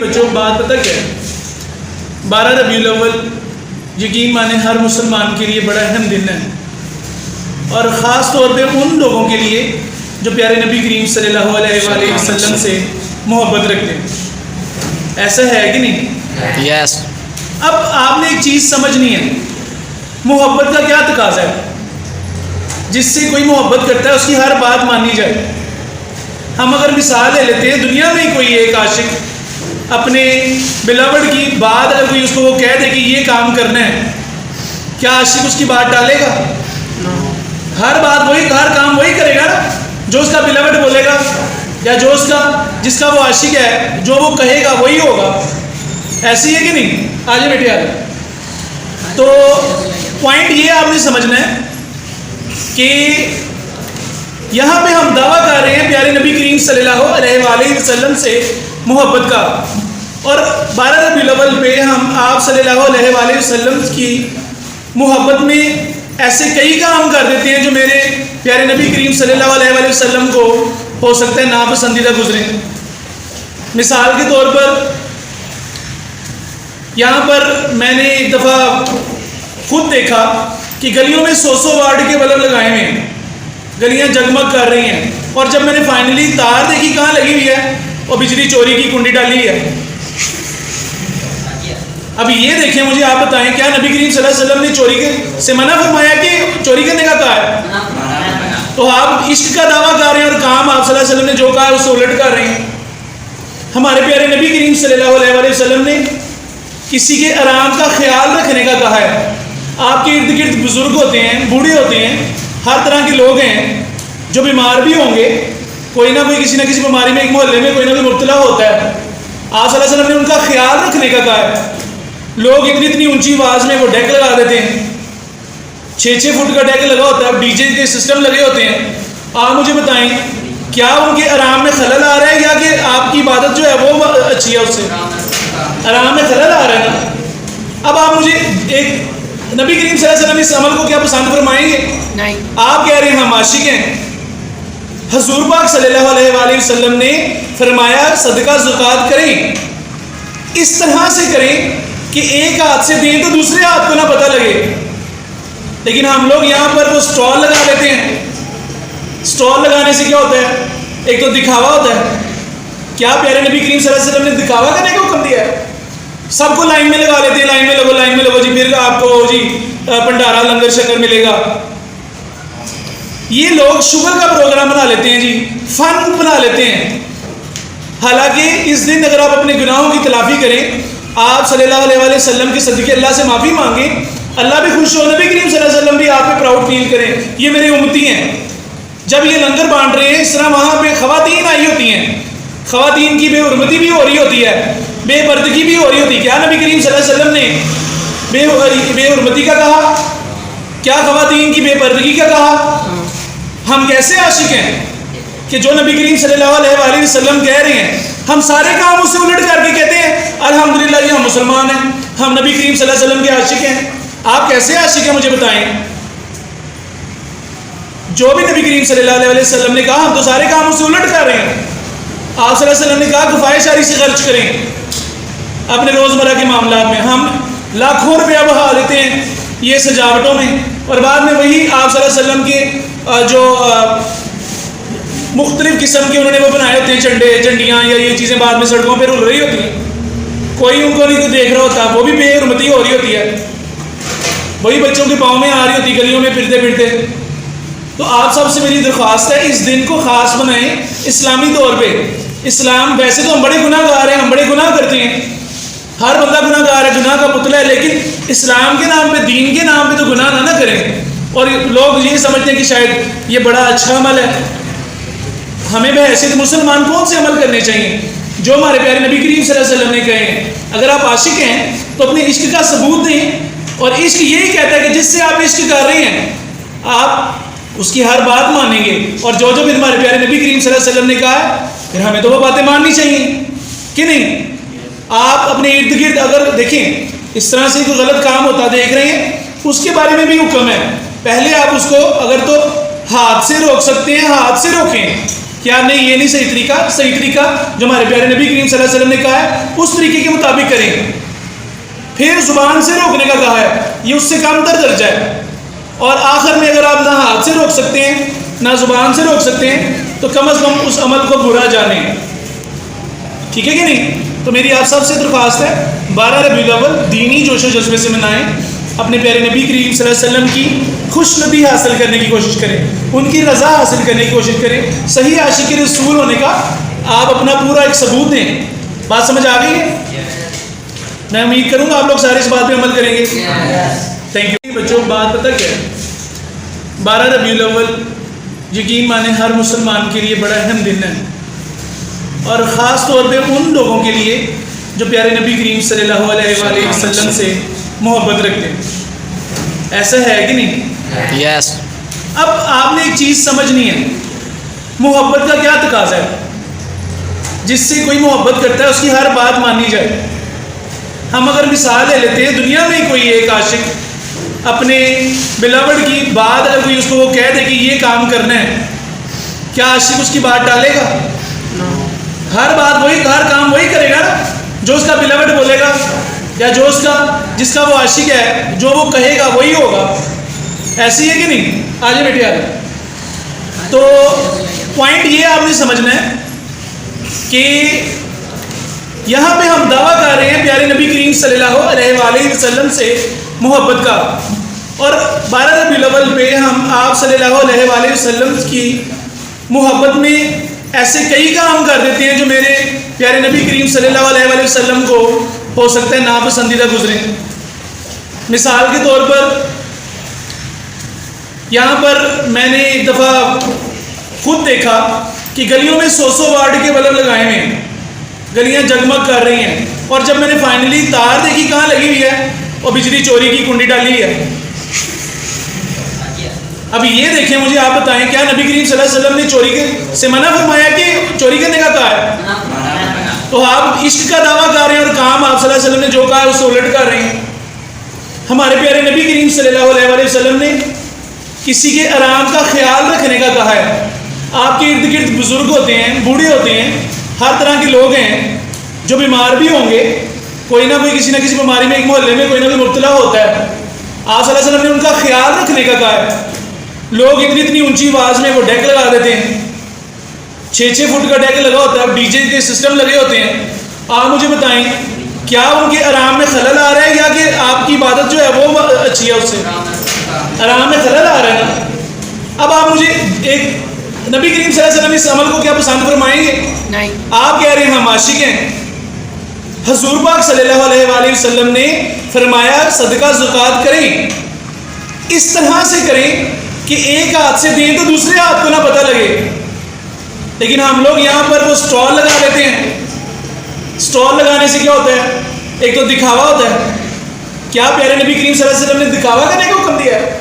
بچوں بات پتہ کیا ہے؟ 12 ربیع الاول یقین مانے ہر مسلمان کے لیے بڑا اہم دن ہے، اور خاص طور پہ ان لوگوں کے لیے جو پیارے نبی کریم صلی اللہ علیہ وآلہ وسلم سے محبت رکھتے ہیں۔ ایسا ہے کہ نہیں؟ یس۔ اب آپ نے ایک چیز سمجھنی ہے، محبت کا کیا تقاضا ہے؟ جس سے کوئی محبت کرتا ہے اس کی ہر بات مانی جائے۔ ہم اگر مثال لے لیتے ہیں، دنیا میں کوئی ایک عاشق اپنے بلاوڈ کی بات اگر کوئی اس کو وہ کہہ دے کہ یہ کام کرنا ہے، کیا عاشق اس کی بات ڈالے گا؟ ہر بات وہی، ہر کام وہی کرے گا نا جو اس کا بلاوڈ بولے گا، یا جو اس کا جس کا وہ عاشق ہے جو وہ کہے گا وہی ہوگا۔ ایسی ہے کہ نہیں؟ آجے بیٹے آجے۔ تو پوائنٹ یہ آپ نے سمجھنا ہے کہ یہاں پہ ہم دعویٰ کر رہے ہیں پیارے نبی کریم صلی اللہ علیہ وآلہ وسلم سے محبت کا، اور 12 ربیع الاول پہ ہم آپ صلی اللہ علیہ وآلہ وسلم کی محبت میں ایسے کئی کام کر دیتے ہیں جو میرے پیارے نبی کریم صلی اللہ علیہ وآلہ وسلم کو ہو سکتا ہے ناپسندیدہ گزریں۔ مثال کے طور پر یہاں پر میں نے ایک دفعہ خود دیکھا کہ گلیوں میں 100 واٹ کے بلب لگائے ہوئے ہیں، گلیاں جگمگ کر رہی ہیں، اور جب میں نے فائنلی تار دیکھی کہاں لگی ہوئی ہے، اور بجلی چوری کی کنڈی ڈالی ہے۔ اب یہ دیکھیں، مجھے آپ بتائیں کیا نبی کریم صلی اللہ علیہ وسلم نے چوری سے منع فرمایا کہ چوری کرنے کا کہا ہے؟ تو آپ عشق کا دعویٰ کر رہے ہیں اور کام آپ صلی اللہ علیہ وسلم نے جو کہا ہے اس سے الٹ کر رہے ہیں۔ ہمارے پیارے نبی کریم صلی اللہ علیہ وآلہ وسلم نے کسی کے آرام کا خیال رکھنے کا کہا ہے۔ آپ کے ارد گرد بزرگ ہوتے ہیں، بوڑھے ہوتے ہیں، ہر طرح کے لوگ ہیں جو بیمار بھی ہوں گے، کوئی نہ کوئی کسی نہ کسی بیماری میں ایک محلے میں کوئی نہ کوئی مبتلا ہوتا ہے۔ آپ صلی اللہ علیہ وسلم نے ان کا خیال رکھنے کا کہا ہے۔ لوگ اتنی اونچی آواز میں وہ ڈیک لگا دیتے ہیں، 6 فٹ کا ڈیک لگا ہوتا ہے، ڈی جے کے سسٹم لگے ہوتے ہیں۔ آپ مجھے بتائیں کیا ان کے آرام میں خلل آ رہا ہے، یا کہ آپ کی عبادت جو ہے وہ اچھی ہے؟ اس سے آرام میں خلل آ رہا ہے نا۔ اب آپ مجھے ایک نبی کریم صلی اللہ علیہ وسلم اس عمل کو کیا پسند فرمائیں گے؟ نہیں۔ آپ کہہ رہے ہیں ہم عاشق ہیں۔ حضور پاک صلی اللہ علیہ وآلہ وسلم نے فرمایا صدقہ زکوٰۃ کریں، اس طرح سے کریں کہ ایک ہاتھ سے دیں تو دوسرے ہاتھ کو نہ پتہ لگے۔ لیکن ہم لوگ یہاں پر وہ سٹال لگا لیتے ہیں۔ سٹال لگانے سے کیا ہوتا ہے؟ ایک تو دکھاوا ہوتا ہے۔ کیا پیارے نبی کریم صلی اللہ علیہ وسلم نے دکھاوا کرنے کا حکم دیا ہے؟ سب کو لائن میں لگا لیتے ہیں، لائن میں لگو، لائن میں لگو جی، پھر آپ کو جی بھنڈارا لنگر شکر ملے گا۔ یہ لوگ شوگر کا پروگرام بنا لیتے ہیں جی، فن بنا لیتے ہیں۔ حالانکہ اس دن اگر آپ اپنے گناہوں کی تلافی کریں، آپ صلی اللہ علیہ وآلہ وسلم کے صدقے اللہ سے معافی مانگیں، اللہ بھی خوش ہو، نبی کریم صلی اللہ علیہ وسلم بھی آپ پہ پراؤڈ فیل کریں، یہ میرے امتی ہیں۔ جب یہ لنگر بانٹ رہے ہیں، اس طرح وہاں پہ خواتین آئی ہوتی ہیں، خواتین کی بے حرمتی بھی ہو رہی ہوتی ہے، بے پردگی بھی ہو رہی ہوتی ہے۔ کیا نبی کریم صلی اللہ علیہ وسلم نے بے حرمتی کا کہا؟ کیا خواتین کی بے پردگی کا کہا؟ ہم کیسے عاشق ہیں کہ جو نبی کریم صلی اللہ علیہ وآلہ وسلم کہہ رہے ہیں، ہم سارے کام اس سے الٹ کر کے کہتے ہیں الحمدللہ یہ ہم مسلمان ہیں، ہم نبی کریم صلی اللہ علیہ وسلم کے عاشق ہیں۔ آپ کیسے عاشق ہیں مجھے بتائیں؟ جو بھی نبی کریم صلی اللہ علیہ وسلم نے کہا ہم تو سارے کام اس سے الٹ کر رہے ہیں۔ آپ صلی اللہ علیہ وسلم نے کہا کفایہ شاری سے خرچ کریں اپنے روزمرہ کے معاملات میں، ہم لاکھوں روپیہ بہا لیتے ہیں یہ سجاوٹوں میں، اور بعد میں وہی آپ صلی اللہ علیہ وسلم کے جو مختلف قسم کے انہوں نے وہ بنائے ہوتے ہیں چنڈے چنڈیاں یا یہ چیزیں بعد میں سڑکوں پہ رول رہی ہوتی ہیں، کوئی ان کو نہیں دیکھ رہا ہوتا، وہ بھی بے حرمتی ہو رہی ہوتی ہے، وہی بچوں کے پاؤں میں آ رہی ہوتی گلیوں میں پھرتے پھرتے۔ تو آپ سب سے میری درخواست ہے اس دن کو خاص بنائیں اسلامی طور پہ۔ اسلام ویسے تو ہم بڑے گناہ گار ہیں، ہم بڑے گناہ کرتے ہیں، ہر بندہ گناہ گار ہے، گناہ کا پتلا ہے، لیکن اسلام کے نام پہ، دین کے نام پہ تو گناہ نہ کریں۔ اور لوگ یہ سمجھتے ہیں کہ شاید یہ بڑا اچھا عمل ہے۔ ہمیں بحیثیت مسلمان کون سے عمل کرنے چاہیے جو ہمارے پیارے نبی کریم صلی اللہ علیہ وسلم نے کہے ہیں۔ اگر آپ عاشق ہیں تو اپنے عشق کا ثبوت دیں، اور عشق یہی کہتا ہے کہ جس سے آپ عشق کر رہے ہیں آپ اس کی ہر بات مانیں گے، اور جو بھی ہمارے پیارے نبی کریم صلی اللہ علیہ وسلم نے کہا ہے پھر ہمیں تو وہ باتیں ماننی چاہیے کہ نہیں؟ آپ اپنے ارد گرد اگر دیکھیں اس طرح سے کوئی غلط کام ہوتا دیکھ رہے ہیں، اس کے بارے میں بھی حکم ہے، پہلے آپ اس کو اگر تو ہاتھ سے روک سکتے ہیں ہاتھ سے روکیں، کیا نہیں یہ نہیں صحیح طریقہ جو ہمارے پیارے نبی کریم صلی اللہ علیہ وسلم نے کہا ہے اس طریقے کے مطابق کریں۔ پھر زبان سے روکنے کا کہا ہے، یہ اس سے کم تر درجہ ہے، اور آخر میں اگر آپ نہ ہاتھ سے روک سکتے ہیں نہ زبان سے روک سکتے ہیں تو کم از کم اس عمل کو برا جانیں، ٹھیک ہے کہ نہیں؟ تو میری آپ سب سے درخواست ہے 12 ربیع الاول دینی جوش و جذبے سے منائیں، اپنے پیارے نبی کریم صلی اللہ علیہ وسلم کی خوش نبی حاصل کرنے کی کوشش کریں، ان کی رضا حاصل کرنے کی کوشش کریں، صحیح عاشق رسول ہونے کا آپ اپنا پورا ایک ثبوت دیں۔ بات سمجھ آ گئی ہے؟ میں امید کروں گا آپ لوگ سارے اس بات پہ عمل کریں گے۔ تھینک یو بچوں۔ بات پتہ کیا ہے، 12 ربیع الاول یقین مانیں ہر مسلمان کے لیے بڑا اہم دن ہے، اور خاص طور پہ ان لوگوں کے لیے جو پیارے نبی کریم صلی اللہ علیہ وآلہ وسلم سے محبت رکھتے ہیں۔ ایسا ہے کہ نہیں؟ یس۔ اب آپ نے ایک چیز سمجھنی ہے، محبت کا کیا تقاضا ہے؟ جس سے کوئی محبت کرتا ہے اس کی ہر بات مانی جائے۔ ہم اگر مثال لے لیتے ہیں، دنیا میں کوئی ایک عاشق اپنے بلاوڈ کی بات اگر کوئی اس کو وہ کہہ دے کہ یہ کام کرنا ہے، کیا عاشق اس کی بات ڈالے گا؟ ہر بات وہی، ہر کام وہی کرے گا نا جو اس کا بلاوڈ بولے گا، یا جو اس کا جس کا وہ عاشق ہے جو وہ کہے گا وہی ہوگا۔ ایسی ہے کہ نہیں؟ آجے بیٹے آجے۔ تو پوائنٹ یہ آپ نے سمجھنا ہے کہ یہاں پہ ہم دعویٰ کر رہے ہیں پیارے نبی کریم صلی اللہ علیہ وآلہ وسلم سے محبت کا، اور 12 ربیع الاول پہ ہم آپ صلی اللہ علیہ وآلہ وسلم کی محبت میں ایسے کئی کام کر دیتے ہیں جو میرے پیارے نبی کریم صلی اللہ علیہ وآلہ وسلم کو ہو سکتا ہے ناپسندیدہ گزرے۔ مثال کے طور پر یہاں پر میں نے ایک دفعہ خود دیکھا کہ گلیوں میں 100 واٹ کے بلب لگائے ہوئے ہیں، گلیاں جگمگ کر رہی ہیں، اور جب میں نے فائنلی تار دیکھی کہاں لگی ہوئی ہے، اور بجلی چوری کی کنڈی ڈالی ہوئی ہے۔ اب یہ دیکھیں، مجھے آپ بتائیں کیا نبی کریم صلی اللہ علیہ وسلم نے چوری سے منع فرمایا کہ چوری کرنے کا کہا ہے؟ تو آپ عشق کا دعویٰ کر رہے ہیں اور کام آپ صلی اللہ علیہ وسلم نے جو کہا ہے اس سے الٹ کر رہے ہیں۔ ہمارے پیارے نبی کریم صلی اللہ علیہ وآلہ وسلم نے کسی کے آرام کا خیال رکھنے کا کہا ہے۔ آپ کے ارد گرد بزرگ ہوتے ہیں، بوڑھے ہوتے ہیں، ہر طرح کے لوگ ہیں جو بیمار بھی ہوں گے، کوئی نہ کوئی کسی نہ کسی بیماری میں ایک محلے میں کوئی نہ کوئی مبتلا ہوتا ہے۔ آپ صلی اللہ علیہ وسلم نے ان کا خیال رکھنے کا کہا ہے۔ لوگ اتنی اونچی آواز میں وہ ڈیک لگا دیتے ہیں، 6 فٹ کا ڈیک لگا ہوتا ہے، ڈی جے کے سسٹم لگے ہوتے ہیں۔ آپ مجھے بتائیں کیا ان کے آرام میں خلل آ رہا ہے، یا کہ آپ کی عبادت جو ہے وہ اچھی ہے؟ اس سے آرام میں خلل آ رہا ہے نا۔ اب آپ مجھے ایک نبی کریم صلی اللہ علیہ وسلم اس عمل کو کیا پسند فرمائیں گے؟ نہیں۔ آپ کہہ رہے ہیں ہم عاشق ہیں۔ حضور پاک صلی اللہ علیہ وآلہ وسلم نے فرمایا صدقہ زکوٰۃ کریں، اس طرح سے کریں کہ ایک ہاتھ سے دیں تو دوسرے ہاتھ کو نہ پتہ لگے۔ لیکن ہم لوگ یہاں پر وہ سٹال لگا لیتے ہیں۔ سٹال لگانے سے کیا ہوتا ہے؟ ایک تو دکھاوا ہوتا ہے۔ کیا پیارے نبی کریم صلی اللہ علیہ وسلم نے دکھاوا کرنے کا حکم دیا ہے؟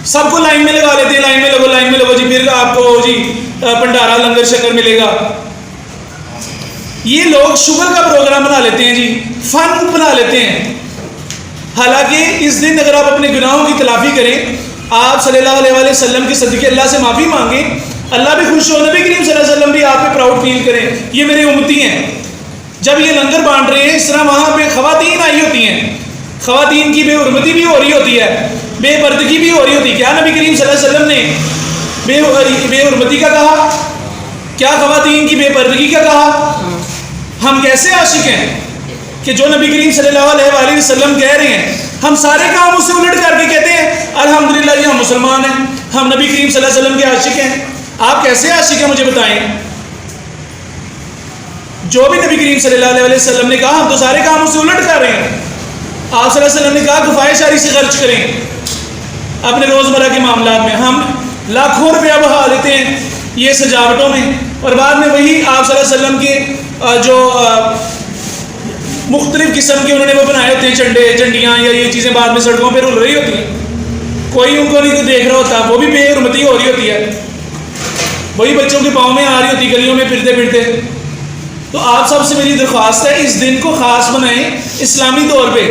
سب کو لائن میں لگا لیتے ہیں، لائن میں لگو، لائن میں لگو جی، پھر آپ کو جی بھنڈارا لنگر شکر ملے گا۔ یہ لوگ شوگر کا پروگرام بنا لیتے ہیں جی، فن بنا لیتے ہیں۔ حالانکہ اس دن اگر آپ اپنے گناہوں کی تلافی کریں، آپ صلی اللہ علیہ وآلہ وسلم کے صدقے اللہ سے معافی مانگیں، اللہ بھی خوش ہو، نبی کریم صلی اللہ علیہ وسلم بھی آپ پہ پراؤڈ فیل کریں، یہ میرے امتی ہیں۔ جب یہ لنگر بانٹ رہے ہیں، اس طرح وہاں پہ خواتین آئی ہوتی ہیں، خواتین کی بے حرمتی بھی ہو رہی ہوتی ہے، بے پردگی بھی ہو رہی ہوتی ہے۔ کیا نبی کریم صلی اللہ علیہ وسلم نے بے حرمتی کا کہا؟ کیا خواتین کی بے پردگی کا کہا؟ ہم کیسے عاشق ہیں کہ جو نبی کریم صلی اللہ علیہ وآلہ وسلم کہہ رہے ہیں ہم سارے کام اس سے الٹ کر کے کہتے ہیں الحمدللہ جی ہم مسلمان ہیں، ہم نبی کریم صلی اللہ علیہ وسلم کے عاشق ہیں۔ آپ کیسے عاشق ہیں مجھے بتائیں؟ جو بھی نبی کریم صلی اللہ علیہ وسلم نے کہا ہم تو سارے کام اس سے الٹ کر رہے ہیں۔ آپ صلی اللہ علیہ وسلم نے کہا کفایہ شاری سے خرچ کریں اپنے روزمرہ کے معاملات میں، ہم لاکھوں روپیہ بہا دیتے ہیں یہ سجاوٹوں میں، اور بعد میں وہی آپ صلی اللہ علیہ وسلم کے جو مختلف قسم کے انہوں نے وہ بنائے ہوتے ہیں چنڈے چنڈیاں یا یہ چیزیں بعد میں سڑکوں پہ رول رہی ہوتی ہیں، کوئی ان کو نہیں دیکھ رہا ہوتا، وہ بھی بے حرمتی ہو رہی ہوتی ہے، وہی بچوں کے پاؤں میں آ رہی ہوتی گلیوں میں پھرتے پھرتے۔ تو آپ سب سے میری درخواست ہے اس دن کو خاص بنائیں اسلامی طور پہ.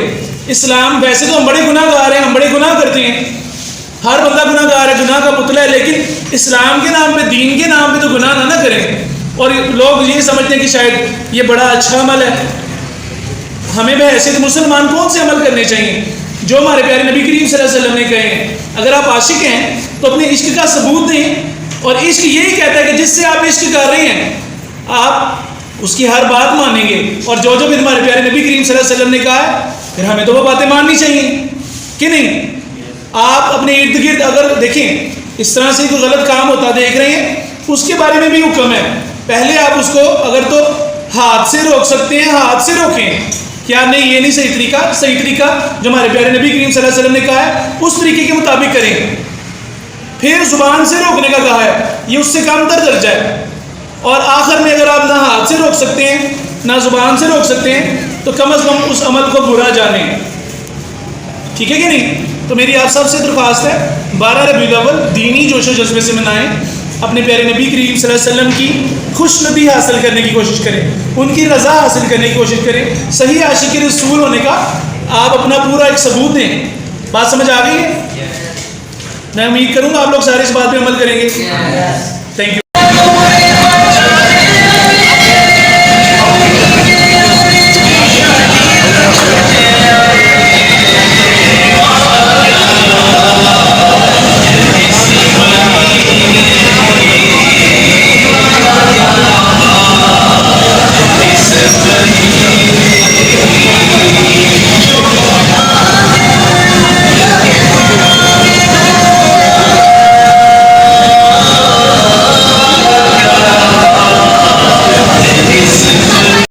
اسلام ویسے تو ہم بڑے گناہ گار ہیں, ہم بڑے گناہ کرتے ہیں, ہر بندہ گناہ گار ہے, گناہ کا پتلا ہے, لیکن اسلام کے نام پہ, دین کے نام پہ تو گناہ نہ کریں. اور لوگ یہ سمجھتے ہیں کہ شاید یہ بڑا اچھا عمل ہے. ہمیں بحیثیت مسلمان کون سے عمل کرنے چاہیے جو ہمارے پیارے نبی کریم صلی اللہ علیہ وسلم نے کہے ہیں. اگر آپ عاشق ہیں تو اپنے عشق کا ثبوت دیں, اور عشق یہی کہتا ہے کہ جس سے آپ عشق کر رہے ہیں آپ اس کی ہر بات مانیں گے, اور جو بھی ہمارے پیارے نبی کریم صلی اللہ علیہ وسلم نے کہا ہے پھر ہمیں تو وہ باتیں ماننی چاہیے کہ نہیں. آپ اپنے ارد گرد اگر دیکھیں اس طرح سے کوئی غلط کام ہوتا دیکھ رہے ہیں, اس کے بارے میں بھی حکم ہے, پہلے آپ اس کو اگر تو ہاتھ سے روک سکتے ہیں ہاتھ سے روکیں, کیا نہیں یہ نہیں صحیح طریقہ, صحیح طریقہ جو ہمارے پیارے نبی کریم صلی اللہ علیہ وسلم نے کہا ہے اس طریقے کے مطابق کریں. پھر زبان سے روکنے کا کہا ہے, یہ اس سے کم تر درجہ ہے. اور آخر میں اگر آپ نہ ہاتھ سے روک سکتے ہیں نہ زبان سے روک سکتے ہیں تو کم از کم اس عمل کو برا جانیں. ٹھیک ہے کہ نہیں؟ تو میری آپ سب سے درخواست ہے 12 ربیع الاول دینی جوش و جذبے سے منائیں, اپنے پیارے نبی کریم صلی اللہ علیہ وسلم کی خوش ندی حاصل کرنے کی کوشش کریں, ان کی رضا حاصل کرنے کی کوشش کریں, صحیح عاشق رسول ہونے کا آپ اپنا پورا ایک ثبوت دیں. بات سمجھ آ گئی ہے؟ میں امید کروں گا آپ لوگ سارے اس بات پہ عمل کریں گے. Thank you.